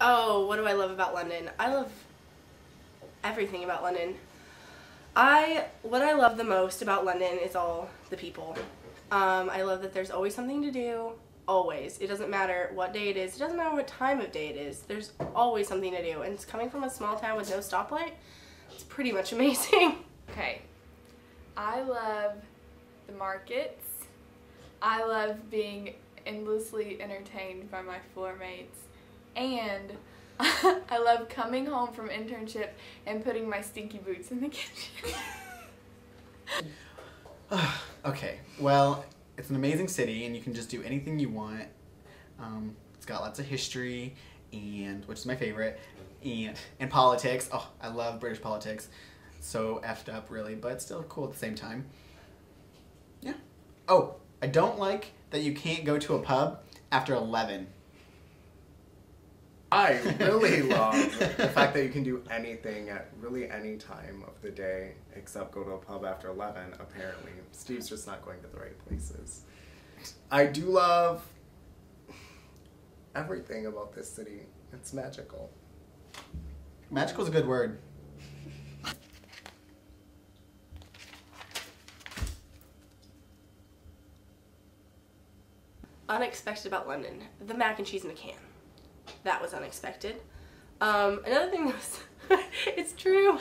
Oh, what do I love about London? I love everything about London. What I love the most about London is all the people. I love that there's always something to do. Always. It doesn't matter what day it is. It doesn't matter what time of day it is. There's always something to do. And it's coming from a small town with no stoplight. It's pretty much amazing. Okay. I love the markets. I love being endlessly entertained by my floor mates. And I love coming home from internship and putting my stinky boots in the kitchen. Okay, well, it's an amazing city and you can just do anything you want. It's got lots of history, and which is my favorite, and politics. Oh, I love British politics. So effed up, really, but still cool at the same time. Yeah. Oh, I don't like that you can't go to a pub after 11. I really love the fact that you can do anything at really any time of the day except go to a pub after 11, apparently. Steve's just not going to the right places. I do love everything about this city. It's magical. Magical is a good word. Unexpected about London. The mac and cheese in a can. That was unexpected. Another thing that was, it's true.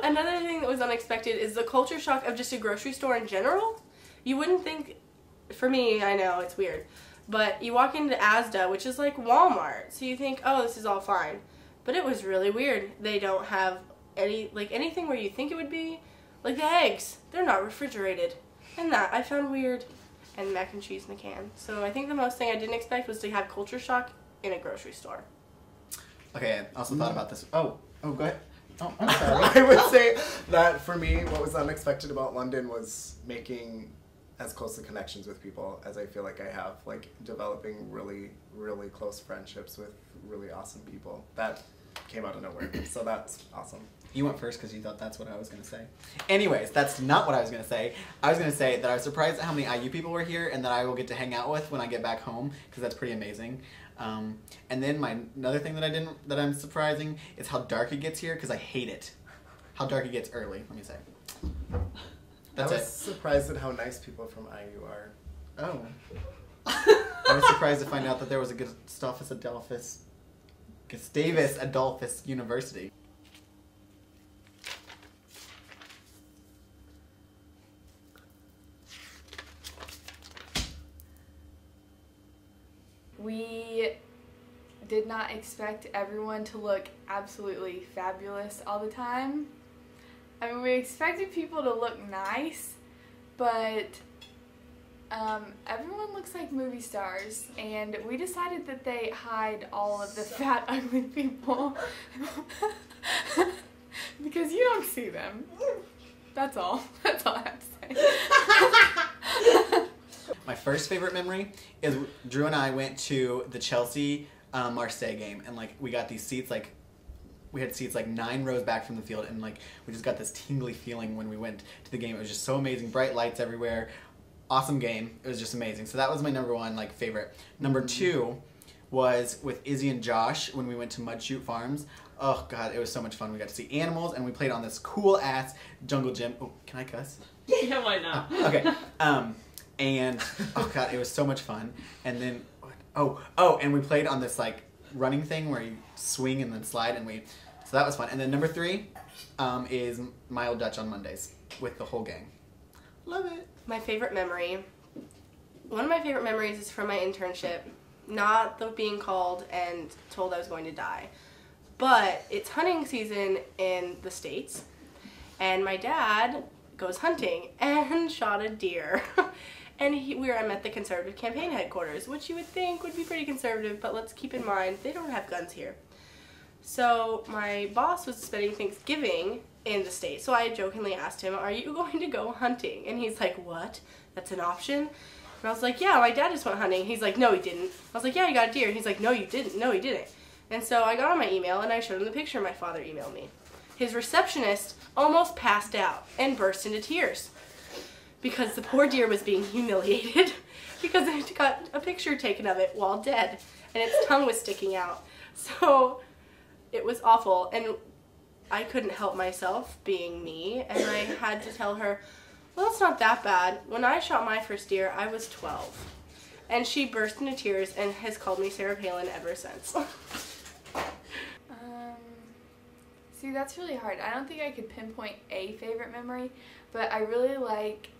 Another thing that was unexpected is the culture shock of just a grocery store in general. You wouldn't think, for me, I know it's weird, but you walk into Asda, which is like Walmart, so you think, oh, this is all fine. But it was really weird. They don't have anything where you think it would be. Like the eggs, they're not refrigerated. And that I found weird. And mac and cheese in a can. So I think the most thing I didn't expect was to have culture shock in a grocery store. Okay, I also thought about this. Oh, go ahead. Oh, I'm sorry. I would say that for me, what was unexpected about London was making as close to connections with people as I feel like I have. Like developing really, really close friendships with really awesome people. That came out of nowhere. So that's awesome. You went first because you thought that's what I was going to say. Anyways, that's not what I was going to say. I was going to say that I was surprised at how many IU people were here and that I will get to hang out with when I get back home, because that's pretty amazing. And then another thing that I'm surprising is how dark it gets here, because I hate it. How dark it gets early, let me say. That's I was surprised at how nice people from IU are. Oh. I was surprised to find out that there was a Gustavus Adolphus University. We did not expect everyone to look absolutely fabulous all the time. I mean, we expected people to look nice, but everyone looks like movie stars, and we decided that they hide all of the fat, ugly people because you don't see them. That's all. That's all I have to say. My first favorite memory is Drew and I went to the Chelsea Marseille game, and we got these seats we had seats 9 rows back from the field, and we just got this tingly feeling when we went to the game. It was just so amazing, bright lights everywhere, awesome game. It was just amazing. So that was my number one favorite. Number 2 was with Izzy and Josh when we went to Mud Chute Farms. Oh god, it was so much fun. We got to see animals, and we played on this cool ass jungle gym. Oh, can I cuss? Yeah, why not? Okay. And oh god, it was so much fun. And then and we played on this running thing where you swing and then slide, and so that was fun. And then number 3 is Mild Dutch on Mondays with the whole gang. Love it. My favorite memory. One of my favorite memories is from my internship. Not the being called and told I was going to die. But it's hunting season in the States, and my dad goes hunting and shot a deer. And I'm at the conservative campaign headquarters, which you would think would be pretty conservative, but let's keep in mind they don't have guns here. So my boss was spending Thanksgiving in the States, so I jokingly asked him, "Are you going to go hunting?" And he's like, "What? That's an option?" And I was like, "Yeah, my dad just went hunting." He's like, "No, he didn't." I was like, "Yeah, he got a deer." And he's like, "No, you didn't. No, he didn't." And so I got on my email and I showed him the picture my father emailed me. His receptionist almost passed out and burst into tears because the poor deer was being humiliated because they got a picture taken of it while dead. and its tongue was sticking out. So it was awful, and I couldn't help myself being me, and I had to tell her, well, it's not that bad. When I shot my first deer, I was 12. And she burst into tears and has called me Sarah Palin ever since. See, that's really hard. I don't think I could pinpoint a favorite memory, but I really like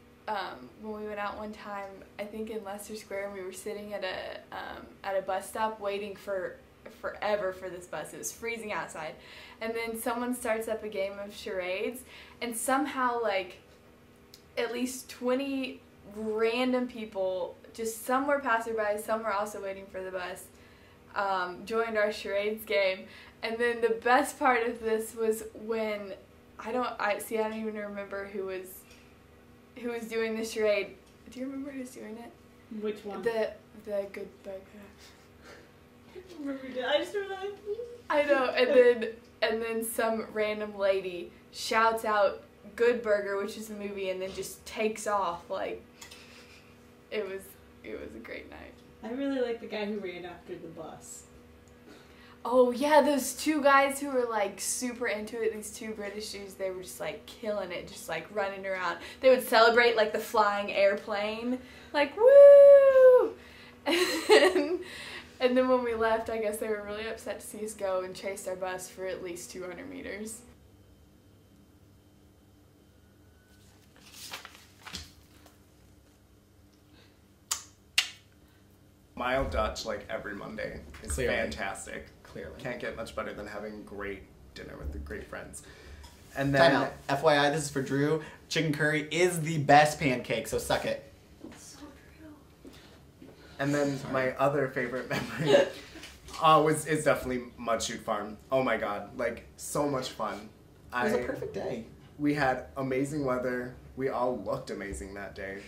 when we went out one time, I think in Leicester Square, and we were sitting at a bus stop waiting for forever for this bus. It was freezing outside. And then someone starts up a game of charades, and somehow, like, at least 20 random people, just some were passerby, some were also waiting for the bus, joined our charades game. And then the best part of this was when I don't even remember who was doing the charade. Do you remember who's doing it? Which one? The good burger. I just remember that. I know, and then some random lady shouts out "Good Burger," which is the movie, and then just takes off. Like, it was a great night. I really like the guy who ran after the bus. Oh yeah, those two guys who were like super into it, these two British dudes, they were just like killing it, just like running around. They would celebrate like the flying airplane, like woo! And then when we left, I guess they were really upset to see us go and chased our bus for at least 200 meters. Mild Dutch, like every Monday, is Clearly. fantastic. Clearly. Can't get much better than having great dinner with the great friends. And Time then out. FYI, this is for Drew. Chicken curry is the best pancake, so suck it. So true. And then my other favorite memory is definitely Mud Chute Farm. Oh my god, like so much fun. It was a perfect day. We had amazing weather. We all looked amazing that day,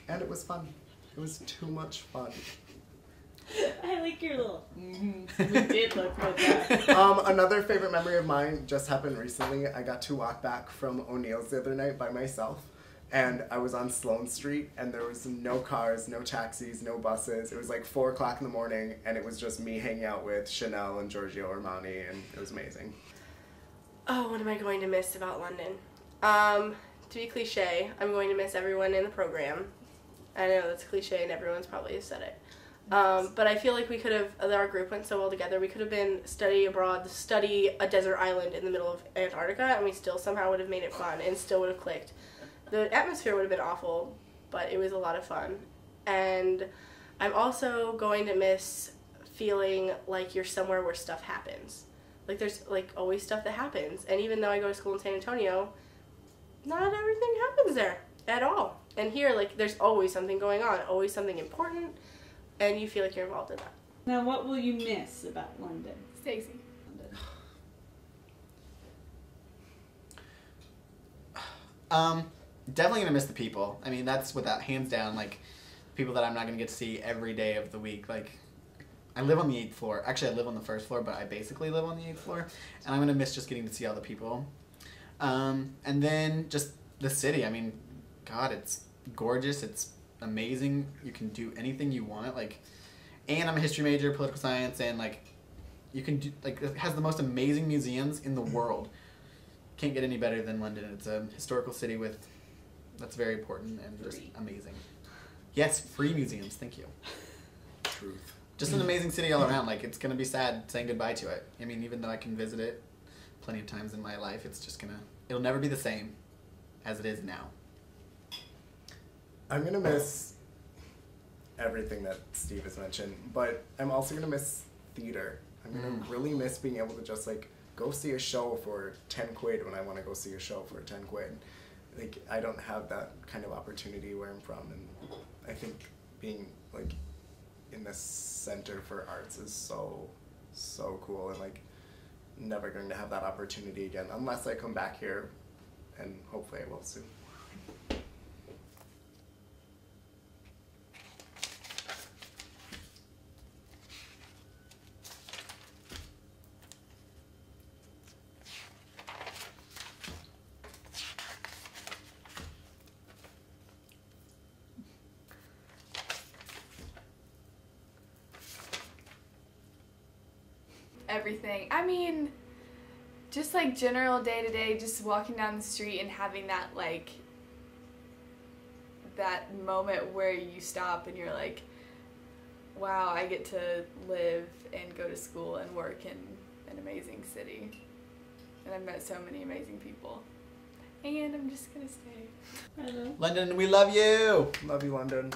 and it was fun. It was too much fun. I like your little. We did look like that. Another favorite memory of mine just happened recently. I got to walk back from O'Neill's the other night by myself. And I was on Sloane Street, and there was no cars, no taxis, no buses. It was like 4 o'clock in the morning, and it was just me hanging out with Chanel and Giorgio Armani, and it was amazing. Oh, what am I going to miss about London? To be cliche, I'm going to miss everyone in the program. I know that's cliche, and everyone's probably said it. But I feel like we could have, our group went so well together, we could have been study abroad, study a desert island in the middle of Antarctica, and we still somehow would have made it fun and still would have clicked. The atmosphere would have been awful, but it was a lot of fun. And I'm also going to miss feeling like you're somewhere where stuff happens. Like, there's, like, always stuff that happens. And even though I go to school in San Antonio, not everything happens there at all. And here, like, there's always something going on, always something important, and you feel like you're involved in that. Now, what will you miss about London? Stacy. Definitely gonna miss the people. I mean, that's without hands down, like, people that I'm not gonna get to see every day of the week. Like, I live on the 8th floor. Actually, I live on the 1st floor, but I basically live on the 8th floor. And I'm gonna miss just getting to see all the people. And then just the city. I mean, God, it's gorgeous. It's amazing. You can do anything you want. Like, and I'm a history major, political science, and like, you can do, like, it has the most amazing museums in the world. Can't get any better than London. It's a historical city that's very important and just amazing. Yes, free museums. Thank you. Truth. Just an amazing city all around. Like, it's gonna be sad saying goodbye to it. I mean, even though I can visit it plenty of times in my life, it'll never be the same as it is now. I'm gonna miss everything that Steve has mentioned, but I'm also gonna miss theater. I'm gonna really miss being able to just like go see a show for 10 quid when I want to go see a show for 10 quid. Like, I don't have that kind of opportunity where I'm from, and I think being like in the Center for Arts is so cool, and like never going to have that opportunity again unless I come back here, and hopefully I will soon. everything. I mean, just like general day to day, just walking down the street and having that like that moment where you stop and you're like, wow, I get to live and go to school and work in an amazing city. And I've met so many amazing people. And I'm just gonna stay. I know. London, we love you. Love you, London.